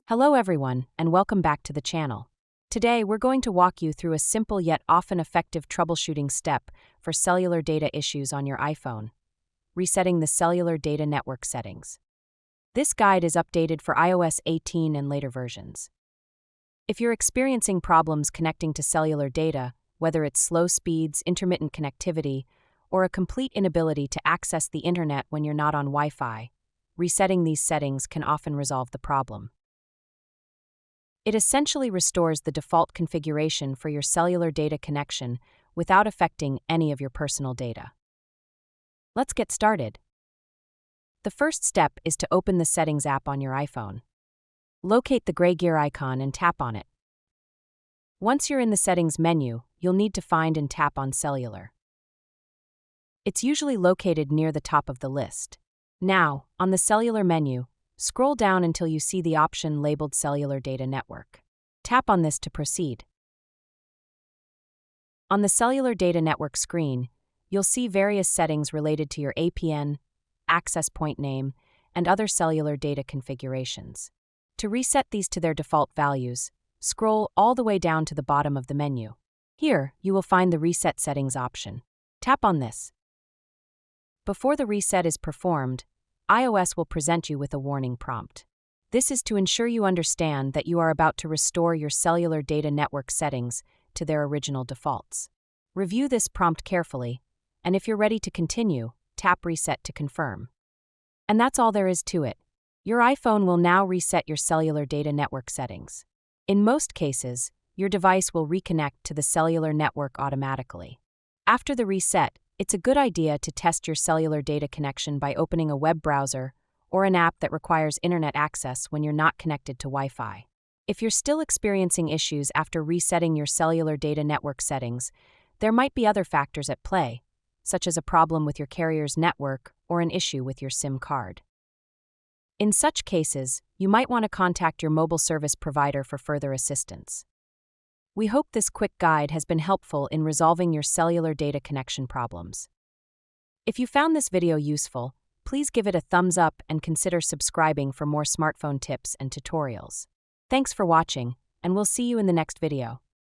Hello everyone, and welcome back to the channel. Today, we're going to walk you through a simple yet often effective troubleshooting step for cellular data issues on your iPhone: resetting the cellular data network settings. This guide is updated for iOS 18 and later versions. If you're experiencing problems connecting to cellular data, whether it's slow speeds, intermittent connectivity, or a complete inability to access the internet when you're not on Wi-Fi, resetting these settings can often resolve the problem. It essentially restores the default configuration for your cellular data connection without affecting any of your personal data. Let's get started. The first step is to open the Settings app on your iPhone. Locate the gray gear icon and tap on it. Once you're in the Settings menu, you'll need to find and tap on Cellular. It's usually located near the top of the list. Now, on the Cellular menu, scroll down until you see the option labeled Cellular Data Network. Tap on this to proceed. On the Cellular Data Network screen, you'll see various settings related to your APN, access point name, and other cellular data configurations. To reset these to their default values, scroll all the way down to the bottom of the menu. Here, you will find the Reset Settings option. Tap on this. Before the reset is performed, iOS will present you with a warning prompt. This is to ensure you understand that you are about to restore your cellular data network settings to their original defaults. Review this prompt carefully, and if you're ready to continue, tap Reset to confirm. And that's all there is to it. Your iPhone will now reset your cellular data network settings. In most cases, your device will reconnect to the cellular network automatically. After the reset, it's a good idea to test your cellular data connection by opening a web browser or an app that requires internet access when you're not connected to Wi-Fi. If you're still experiencing issues after resetting your cellular data network settings, there might be other factors at play, such as a problem with your carrier's network or an issue with your SIM card. In such cases, you might want to contact your mobile service provider for further assistance. We hope this quick guide has been helpful in resolving your cellular data connection problems. If you found this video useful, please give it a thumbs up and consider subscribing for more smartphone tips and tutorials. Thanks for watching, and we'll see you in the next video.